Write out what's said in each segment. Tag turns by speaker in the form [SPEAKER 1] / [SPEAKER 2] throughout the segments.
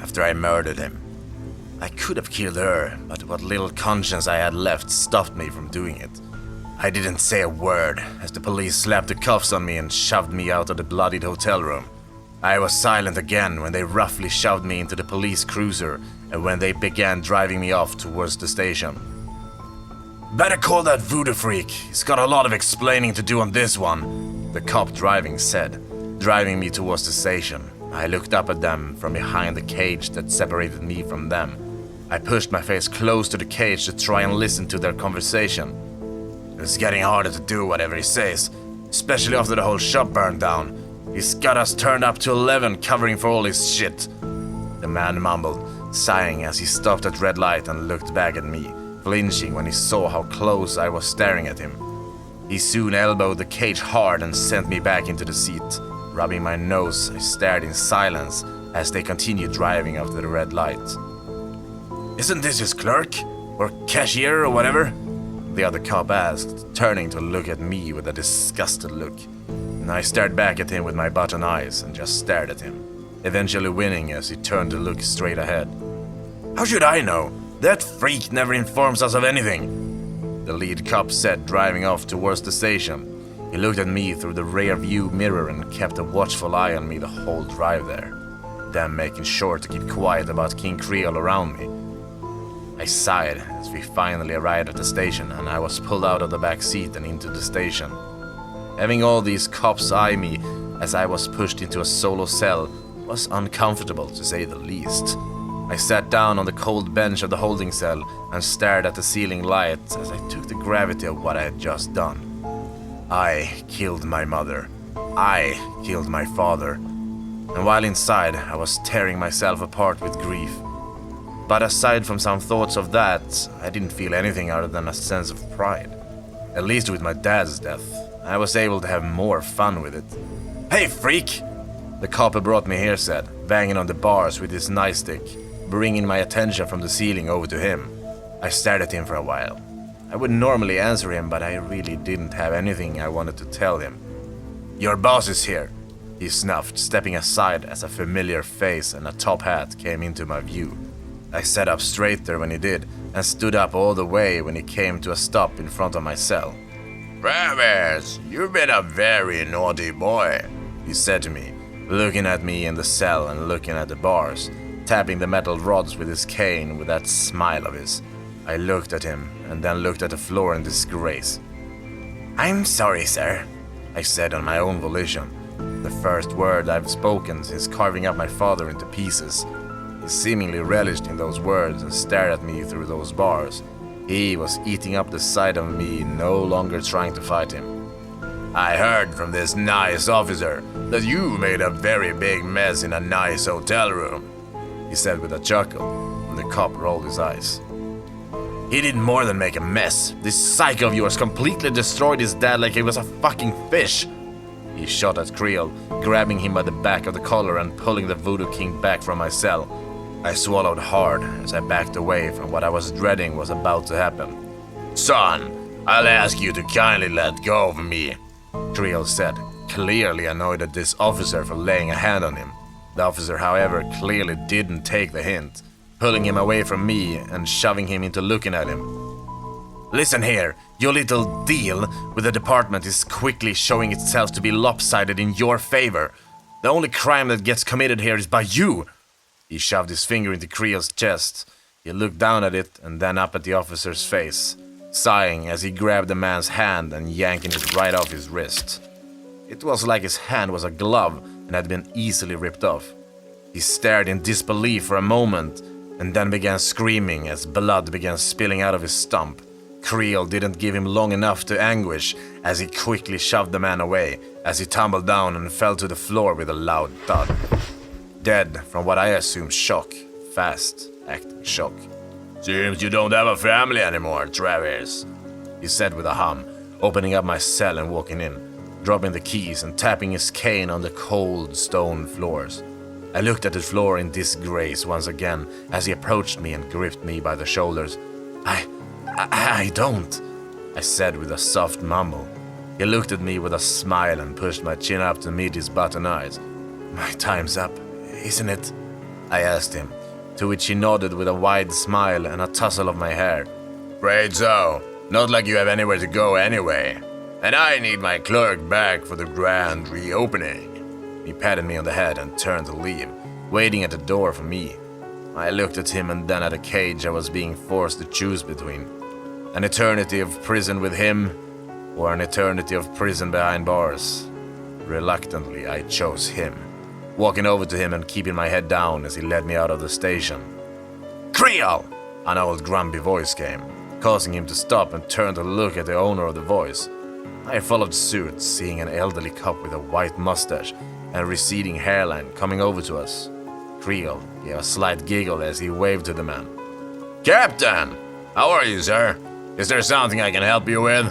[SPEAKER 1] after I murdered him. I could have killed her, but what little conscience I had left stopped me from doing it. I didn't say a word as the police slapped the cuffs on me and shoved me out of the bloodied hotel room. I was silent again when they roughly shoved me into the police cruiser and when they began driving me off towards the station. "Better call that voodoo freak. He's got a lot of explaining to do on this one," the cop driving said, driving me towards the station. I looked up at them from behind the cage that separated me from them. I pushed my face close to the cage to try and listen to their conversation. It's getting harder to do whatever he says, especially after the whole shop burned down. He's got us turned up to 11 covering for all his shit, the man mumbled, sighing as he stopped at red light and looked back at me, flinching when he saw how close I was staring at him. He soon elbowed the cage hard and sent me back into the seat. Rubbing my nose, I stared in silence as they continued driving after the red light. "Isn't this his clerk? Or cashier or whatever?" the other cop asked, turning to look at me with a disgusted look. And I stared back at him with my button eyes and just stared at him, eventually winning as he turned to look straight ahead. "How should I know? That freak never informs us of anything," the lead cop said, driving off towards the station. He looked at me through the rear view mirror and kept a watchful eye on me the whole drive there, them making sure to keep quiet about King Creole around me. I sighed as we finally arrived at the station and I was pulled out of the back seat and into the station. Having all these cops eye me as I was pushed into a solo cell was uncomfortable to say the least. I sat down on the cold bench of the holding cell and stared at the ceiling light as I took the gravity of what I had just done. I killed my mother. I killed my father. And while inside, I was tearing myself apart with grief. But aside from some thoughts of that, I didn't feel anything other than a sense of pride. At least with my dad's death, I was able to have more fun with it. "Hey, freak!" the cop who brought me here said, banging on the bars with his nightstick, bringing my attention from the ceiling over to him. I stared at him for a while. I would normally answer him, but I really didn't have anything I wanted to tell him. "Your boss is here," he snuffed, stepping aside as a familiar face and a top hat came into my view. I sat up straighter when he did, and stood up all the way when he came to a stop in front of my cell. "Travis, you've been a very naughty boy," he said to me, looking at me in the cell and looking at the bars, tapping the metal rods with his cane with that smile of his. I looked at him, and then looked at the floor in disgrace. "I'm sorry, sir," I said on my own volition, the first word I've spoken since carving up my father into pieces. He seemingly relished in those words and stared at me through those bars. He was eating up the side of me, no longer trying to fight him. "I heard from this nice officer that you made a very big mess in a nice hotel room," he said with a chuckle, and the cop rolled his eyes. "He did more than make a mess. This psycho of yours completely destroyed his dad like he was a fucking fish." He shot at Creole, grabbing him by the back of the collar and pulling the Voodoo King back from my cell. I swallowed hard as I backed away from what I was dreading was about to happen. "Son, I'll ask you to kindly let go of me," Creole said, clearly annoyed at this officer for laying a hand on him. The officer, however, clearly didn't take the hint, pulling him away from me and shoving him into looking at him. "Listen here, your little deal with the department is quickly showing itself to be lopsided in your favor. The only crime that gets committed here is by you." He shoved his finger into Creole's chest. He looked down at it and then up at the officer's face, sighing as he grabbed the man's hand and yanking it right off his wrist. It was like his hand was a glove and had been easily ripped off. He stared in disbelief for a moment and then began screaming as blood began spilling out of his stump. Creole didn't give him long enough to anguish as he quickly shoved the man away as he tumbled down and fell to the floor with a loud thud. Dead from what I assume shock, fast-acting shock. "Seems you don't have a family anymore, Travis," he said with a hum, opening up my cell and walking in, dropping the keys and tapping his cane on the cold stone floors. I looked at the floor in disgrace once again as he approached me and gripped me by the shoulders. I don't, I said with a soft mumble. He looked at me with a smile and pushed my chin up to meet his button eyes. "My time's up, isn't it?" I asked him, to which he nodded with a wide smile and a tussle of my hair. Afraid so. Not like you have anywhere to go anyway. And I need my clerk back for the grand reopening. He patted me on the head and turned to leave, waiting at the door for me. I looked at him and then at a cage I was being forced to choose between. An eternity of prison with him, or an eternity of prison behind bars. Reluctantly, I chose him, walking over to him and keeping my head down as he led me out of the station. Creole! An old grumpy voice came, causing him to stop and turn to look at the owner of the voice. I followed suit, seeing an elderly cop with a white mustache and receding hairline coming over to us. Creole gave a slight giggle as he waved to the man. Captain! How are you, sir? Is there something I can help you with?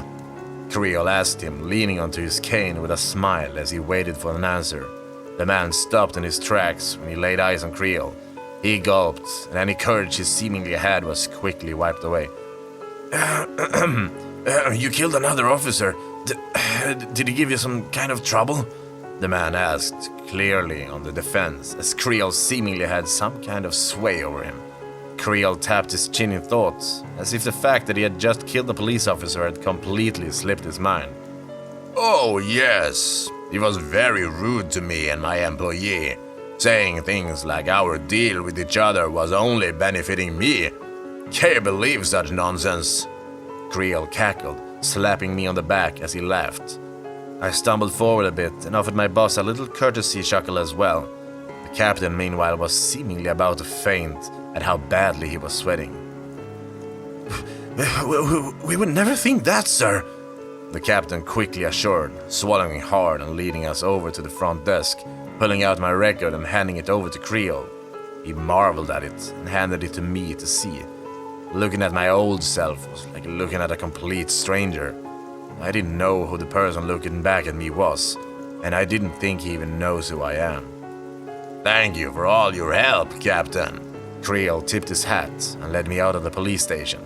[SPEAKER 1] Creole asked him, leaning onto his cane with a smile as he waited for an answer. The man stopped in his tracks when he laid eyes on Creole. He gulped, and any courage he seemingly had was quickly wiped away. You killed another officer. Did he give you some kind of trouble? The man asked, clearly on the defense, as Creole seemingly had some kind of sway over him. Creole tapped his chin in thought, as if the fact that he had just killed a police officer had completely slipped his mind. Oh, yes. He was very rude to me and my employee, saying things like our deal with each other was only benefiting me. Can you believe such nonsense? Creole cackled, slapping me on the back as he laughed. I stumbled forward a bit and offered my boss a little courtesy chuckle as well. The captain, meanwhile, was seemingly about to faint at how badly he was sweating. We would never think that, sir, the captain quickly assured, swallowing hard and leading us over to the front desk, pulling out my record and handing it over to Creole. He marveled at it and handed it to me to see. Looking at my old self was like looking at a complete stranger. I didn't know who the person looking back at me was, and I didn't think he even knows who I am. Thank you for all your help, Captain. Creole tipped his hat and led me out of the police station.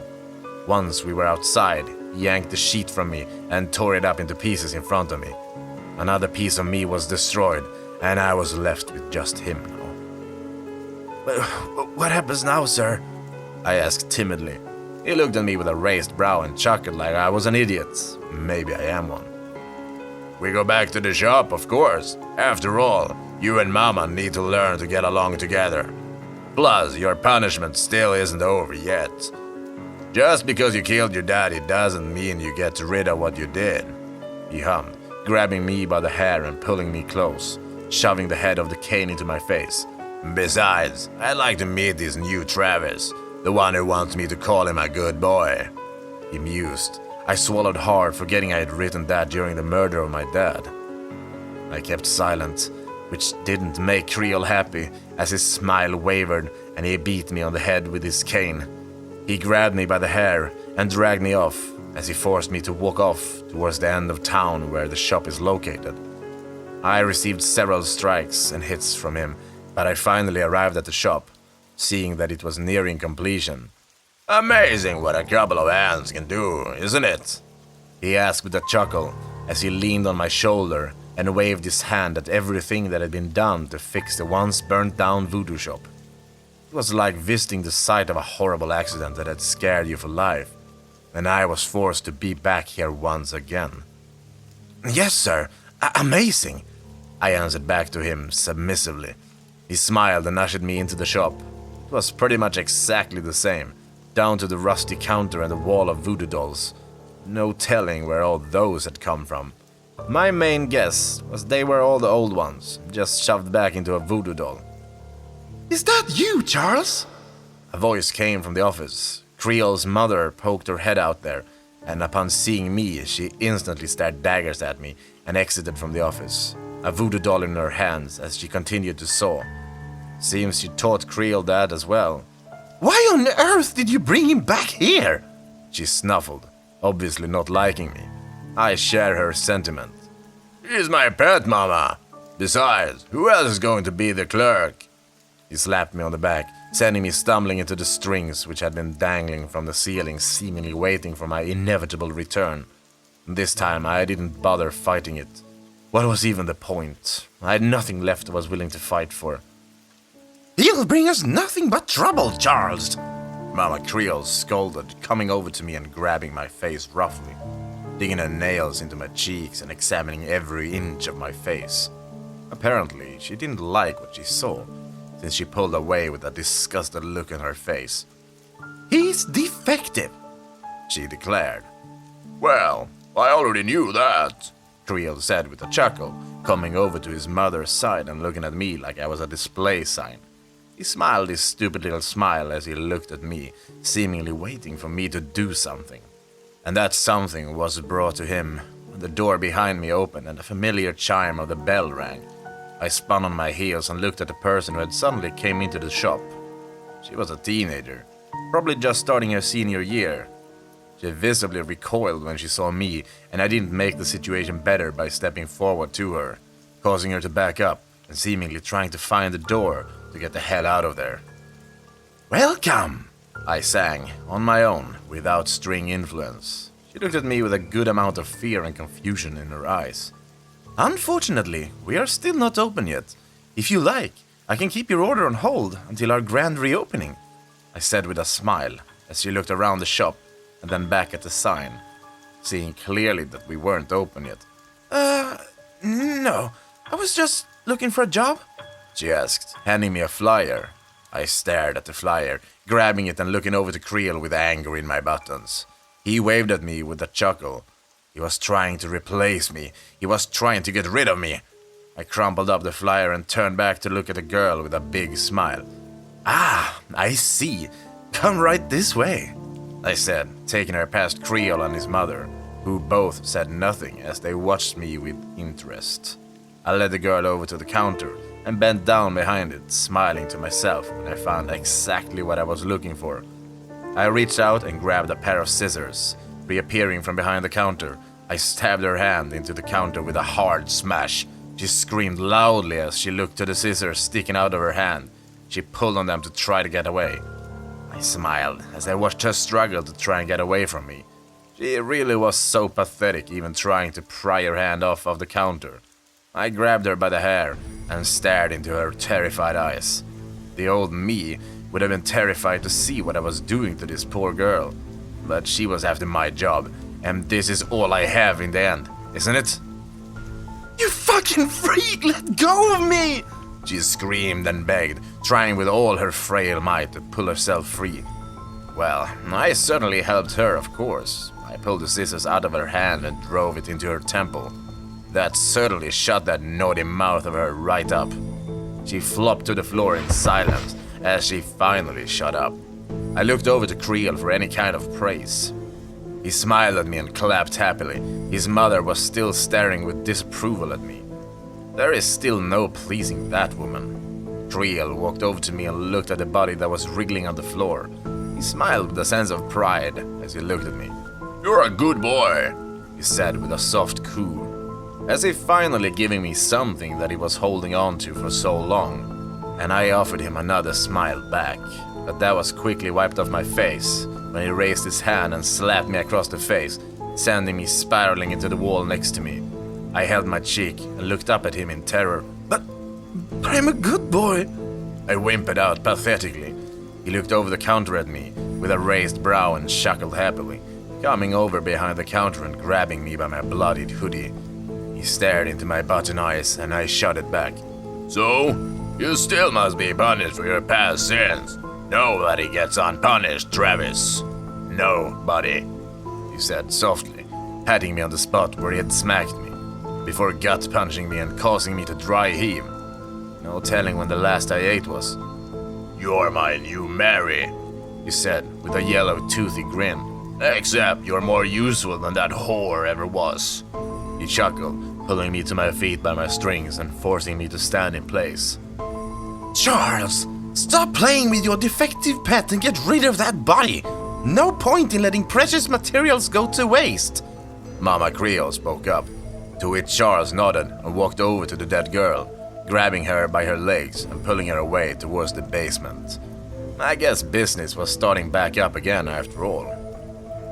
[SPEAKER 1] Once we were outside, he yanked the sheet from me and tore it up into pieces in front of me. Another piece of me was destroyed, and I was left with just him now. What happens now, sir? I asked timidly. He looked at me with a raised brow and chuckled like I was an idiot. Maybe I am one. We go back to the shop, of course. After all, you and Mama need to learn to get along together. Plus, your punishment still isn't over yet. Just because you killed your daddy doesn't mean you get rid of what you did. He hummed, grabbing me by the hair and pulling me close, shoving the head of the cane into my face. Besides, I'd like to meet this new Travis, the one who wants me to call him a good boy. He mused. I swallowed hard, forgetting I had written that during the murder of my dad. I kept silent, which didn't make Creole happy, as his smile wavered and he beat me on the head with his cane. He grabbed me by the hair and dragged me off, as he forced me to walk off towards the end of town where the shop is located. I received several strikes and hits from him, but I finally arrived at the shop, seeing that it was nearing completion. Amazing what a couple of hands can do, isn't it? He asked with a chuckle as he leaned on my shoulder and waved his hand at everything that had been done to fix the once burnt-down voodoo shop. It was like visiting the site of a horrible accident that had scared you for life, and I was forced to be back here once again. Yes, sir. Amazing, I answered back to him submissively. He smiled and ushered me into the shop. It was pretty much exactly the same, down to the rusty counter and the wall of voodoo dolls. No telling where all those had come from. My main guess was they were all the old ones, just shoved back into a voodoo doll. Is that you, Charles? A voice came from the office. Creole's mother poked her head out there, and upon seeing me, she instantly stared daggers at me and exited from the office, a voodoo doll in her hands as she continued to saw. Seems she taught Creole that as well. Why on earth did you bring him back here? She snuffled, obviously not liking me. I share her sentiment. He's my pet, Mama. Besides, who else is going to be the clerk? He slapped me on the back, sending me stumbling into the strings which had been dangling from the ceiling, seemingly waiting for my inevitable return. This time I didn't bother fighting it. What was even the point? I had nothing left I was willing to fight for. He He'll bring us nothing but trouble, Charles. Mama Creole scolded, coming over to me and grabbing my face roughly, digging her nails into my cheeks and examining every inch of my face. Apparently, she didn't like what she saw, since she pulled away with a disgusted look on her face. He's defective, she declared. Well, I already knew that, Creole said with a chuckle, coming over to his mother's side and looking at me like I was a display sign. He smiled his stupid little smile as he looked at me, seemingly waiting for me to do something. And that something was brought to him when the door behind me opened and the familiar chime of the bell rang. I spun on my heels and looked at the person who had suddenly came into the shop. She was a teenager, probably just starting her senior year. She visibly recoiled when she saw me, and I didn't make the situation better by stepping forward to her, causing her to back up and seemingly trying to find the door to get the hell out of there. Welcome, I sang, on my own, without string influence. She looked at me with a good amount of fear and confusion in her eyes. Unfortunately, we are still not open yet. If you like, I can keep your order on hold until our grand reopening, I said with a smile as she looked around the shop and then back at the sign, seeing clearly that we weren't open yet. No, I was just looking for a job, she asked, handing me a flyer. I stared at the flyer, grabbing it and looking over to Creel with anger in my buttons. He waved at me with a chuckle. He was trying to replace me. He was trying to get rid of me. I crumpled up the flyer and turned back to look at the girl with a big smile. Ah, I see. Come right this way, I said, taking her past Creel and his mother, who both said nothing as they watched me with interest. I led the girl over to the counter and bent down behind it, smiling to myself when I found exactly what I was looking for. I reached out and grabbed a pair of scissors. Reappearing from behind the counter, I stabbed her hand into the counter with a hard smash. She screamed loudly as she looked to the scissors sticking out of her hand. She pulled on them to try to get away. I smiled as I watched her struggle to try and get away from me. She really was so pathetic, even trying to pry her hand off of the counter. I grabbed her by the hair and stared into her terrified eyes. The old me would have been terrified to see what I was doing to this poor girl. But she was after my job, and this is all I have in the end, isn't it? You fucking freak, let go of me! She screamed and begged, trying with all her frail might to pull herself free. Well, I certainly helped her, of course. I pulled the scissors out of her hand and drove it into her temple. That certainly shut that naughty mouth of her right up. She flopped to the floor in silence as she finally shut up. I looked over to Creel for any kind of praise. He smiled at me and clapped happily. His mother was still staring with disapproval at me. There is still no pleasing that woman. Creel walked over to me and looked at the body that was wriggling on the floor. He smiled with a sense of pride as he looked at me. You're a good boy, he said with a soft coo, as if finally giving me something that he was holding on to for so long. And I offered him another smile back, but that was quickly wiped off my face when he raised his hand and slapped me across the face, sending me spiraling into the wall next to me. I held my cheek and looked up at him in terror. But I'm a good boy, I whimpered out pathetically. He looked over the counter at me with a raised brow and chuckled happily, coming over behind the counter and grabbing me by my bloodied hoodie. He stared into my button eyes and I shot it back. So, you still must be punished for your past sins. Nobody gets unpunished, Travis. Nobody, he said softly, patting me on the spot where he had smacked me, before gut punching me and causing me to dry heave. No telling when the last I ate was. You're my new Mary, he said with a yellow toothy grin. Except you're more useful than that whore ever was. He chuckled, pulling me to my feet by my strings and forcing me to stand in place. Charles, stop playing with your defective pet and get rid of that body. No point in letting precious materials go to waste. Mama Creole spoke up, to which Charles nodded and walked over to the dead girl, grabbing her by her legs and pulling her away towards the basement. I guess business was starting back up again after all.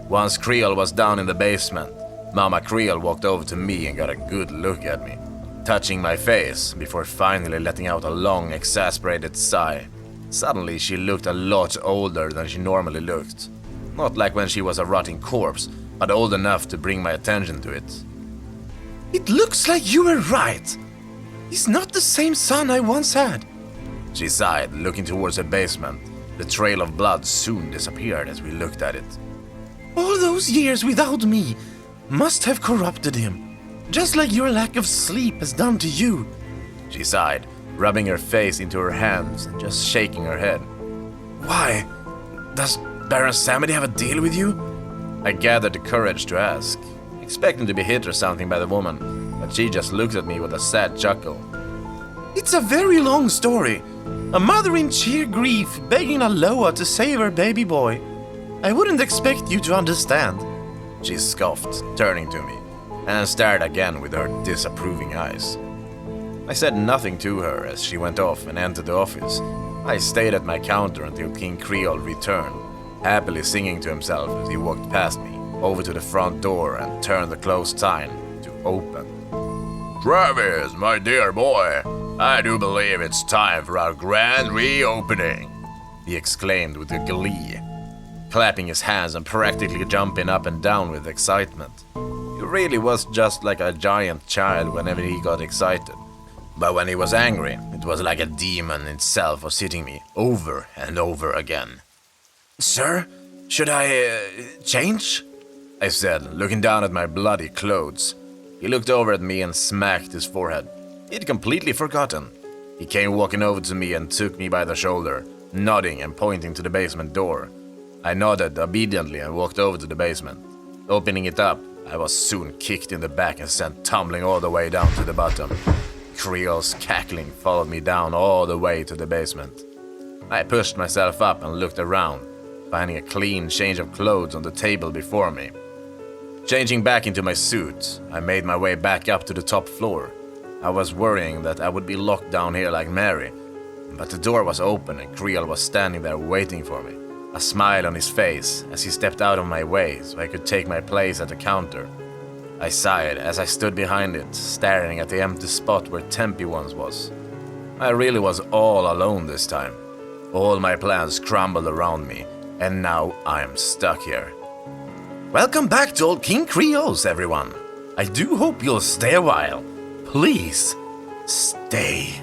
[SPEAKER 1] Once Creole was down in the basement, Mama Creole walked over to me and got a good look at me, touching my face before finally letting out a long, exasperated sigh. Suddenly she looked a lot older than she normally looked. Not like when she was a rotting corpse, but old enough to bring my attention to it. "It looks like you were right. He's not the same son I once had," she sighed, looking towards the basement. The trail of blood soon disappeared as we looked at it. "All those years without me must have corrupted him, just like your lack of sleep has done to you," she sighed, rubbing her face into her hands and just shaking her head. "Why? Does Baron Samedi have a deal with you?" I gathered the courage to ask, expecting to be hit or something by the woman, but she just looked at me with a sad chuckle. "It's a very long story. A mother in sheer grief begging Aloha to save her baby boy. I wouldn't expect you to understand," she scoffed, turning to me, and stared again with her disapproving eyes. I said nothing to her as she went off and entered the office. I stayed at my counter until King Creole returned, happily singing to himself as he walked past me, over to the front door and turned the closed sign to open. "Travis, my dear boy, I do believe it's time for our grand reopening," he exclaimed with glee, clapping his hands and practically jumping up and down with excitement. He really was just like a giant child whenever he got excited. But when he was angry, it was like a demon itself was hitting me over and over again. "Sir, should I change?" I said, looking down at my bloody clothes. He looked over at me and smacked his forehead. He'd completely forgotten. He came walking over to me and took me by the shoulder, nodding and pointing to the basement door. I nodded obediently and walked over to the basement. Opening it up, I was soon kicked in the back and sent tumbling all the way down to the bottom. Creole's cackling followed me down all the way to the basement. I pushed myself up and looked around, finding a clean change of clothes on the table before me. Changing back into my suit, I made my way back up to the top floor. I was worrying that I would be locked down here like Mary, but the door was open and Creole was standing there waiting for me, a smile on his face as he stepped out of my way so I could take my place at the counter. I sighed as I stood behind it, staring at the empty spot where Tempe once was. I really was all alone this time. All my plans crumbled around me, and now I am stuck here. Welcome back to Old King Creole's, everyone. I do hope you'll stay a while. Please, stay.